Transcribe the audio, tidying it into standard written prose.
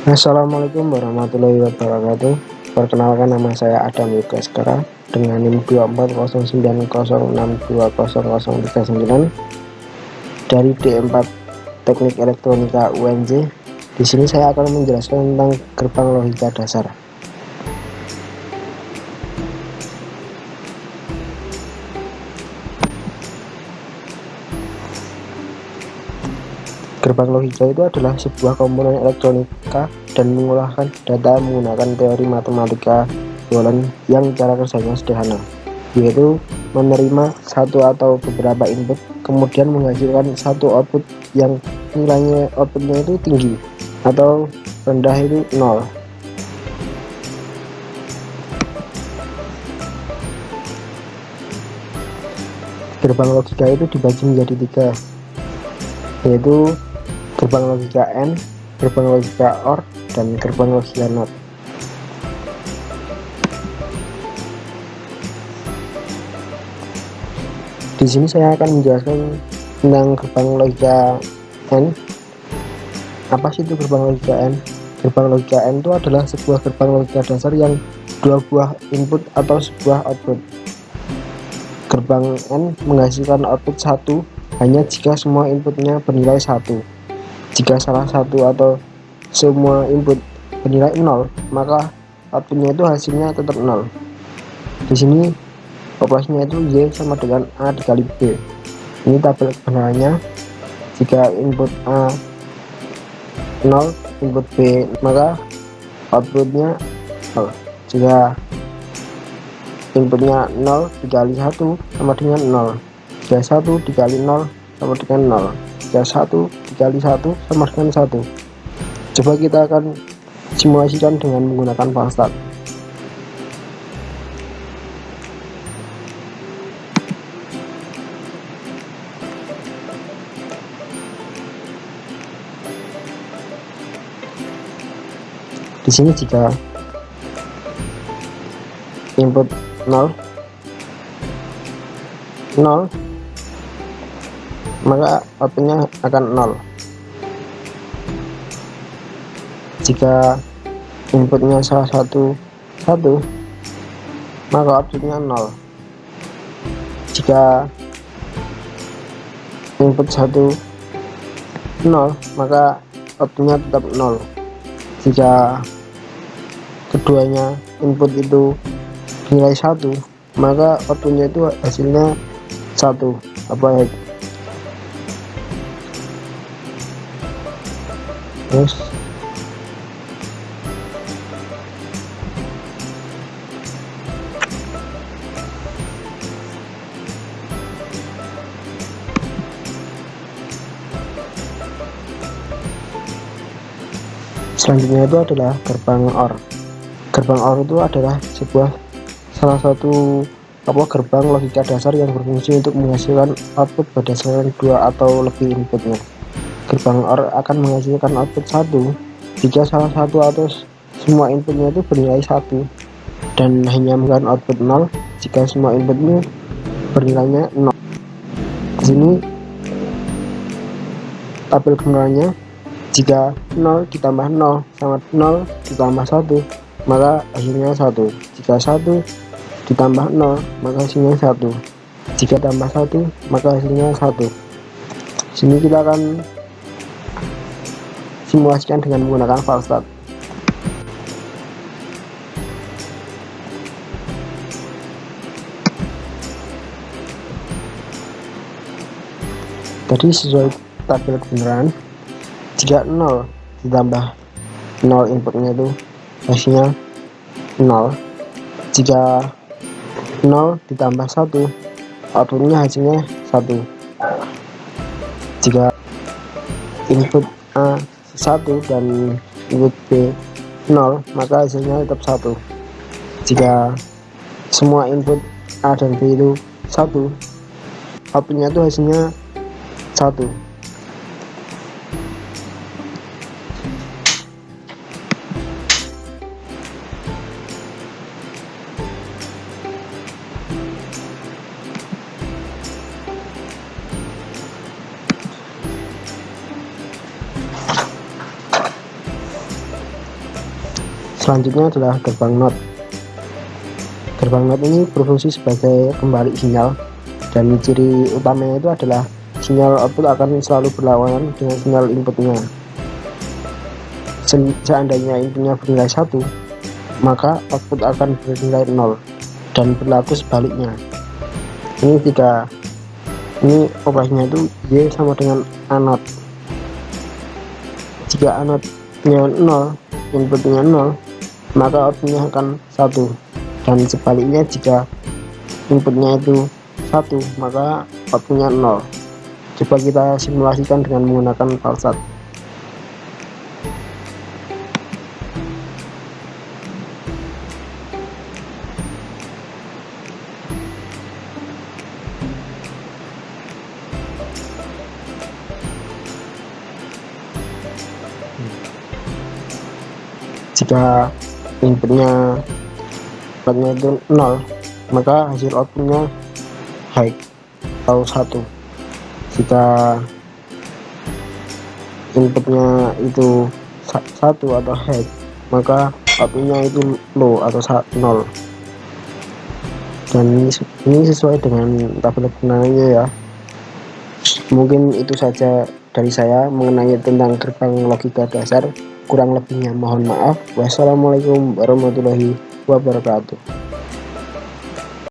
Assalamualaikum warahmatullahi wabarakatuh. Perkenalkan, nama saya Adam Yoga Skara dengan NIM 240906200039 dari D4 Teknik Elektronika UNJ. Di sini saya akan menjelaskan tentang gerbang logika dasar. Gerbang logika itu adalah sebuah komponen elektronika dan mengolahkan data menggunakan teori matematika Boolean yang cara kerjanya sederhana, yaitu menerima satu atau beberapa input, kemudian menghasilkan satu output yang nilainya outputnya itu tinggi atau rendah itu 0. Gerbang logika itu dibagi menjadi 3, yaitu gerbang logika AND, gerbang logika OR, dan gerbang logika NOT. Di sini saya akan menjelaskan tentang gerbang logika AND. Apa sih itu gerbang logika AND? Gerbang logika AND itu adalah sebuah gerbang logika dasar yang dua buah input atau sebuah output. Gerbang AND menghasilkan output 1 hanya jika semua inputnya bernilai 1. Jika salah satu atau semua input bernilai 0, maka outputnya itu hasilnya tetap 0. Di sini operasinya itu Y sama dengan A dikali B. Ini tabel kebenarannya. Jika input A 0, input B, maka outputnya 0. Jika inputnya 0 dikali 1 sama dengan 0. Jika 1 dikali 0 sama dengan 0. Jika 1 dikali 1 sama dengan 1. Coba kita akan simulasikan dengan menggunakan Falstart. Di sini jika input 0, maka outputnya akan 0. Jika inputnya salah satu 1, maka outputnya 0. Jika input 1 0, maka outputnya tetap 0. Jika keduanya input itu nilai 1, maka outputnya itu hasilnya 1. Baik. Terus selanjutnya itu adalah gerbang OR. Gerbang OR itu adalah salah satu gerbang logika dasar yang berfungsi untuk menghasilkan output berdasarkan 2 atau lebih inputnya. Gerbang OR akan menghasilkan output 1 jika salah satu atau semua inputnya itu bernilai 1, dan hanya memberikan output 0 jika semua inputnya bernilainya 0. Di sini tabel kebenarannya. Jika 0 ditambah 0 sama 0 ditambah 1, maka hasilnya 1. Jika 1 ditambah 0, maka hasilnya 1. Jika tambah 1, maka hasilnya 1. Sini kita akan simulasikan dengan menggunakan Falstart. Tadi sesuai tabel kebenaran, jika 0 ditambah 0 inputnya itu hasilnya 0. Jika 0 ditambah 1, outputnya hasilnya 1. Jika input A 1 dan input B 0, maka hasilnya tetap 1. Jika semua input A dan B itu 1, outputnya itu hasilnya 1. Selanjutnya adalah gerbang NOT. Gerbang NOT ini berfungsi sebagai pembalik sinyal, dan ciri utamanya itu adalah sinyal output akan selalu berlawanan dengan sinyal inputnya. Seandainya inputnya bernilai 1, maka output akan bernilai 0, dan berlaku sebaliknya. Ini operasinya itu Y sama dengan A0. Jika A0-nya 0, inputnya 0, maka outputnya akan 1, dan sebaliknya jika inputnya itu 1, maka outputnya 0. Coba kita simulasikan dengan menggunakan pulsat. Jika inputnya itu 0, maka hasil outputnya high atau 1. Jika inputnya itu 1 atau high, maka outputnya itu low atau 0. Dan ini sesuai dengan tabel kegunanya ya. Mungkin itu saja dari saya mengenai tentang gerbang logika dasar. Kurang lebihnya mohon maaf. Wassalamualaikum warahmatullahi wabarakatuh.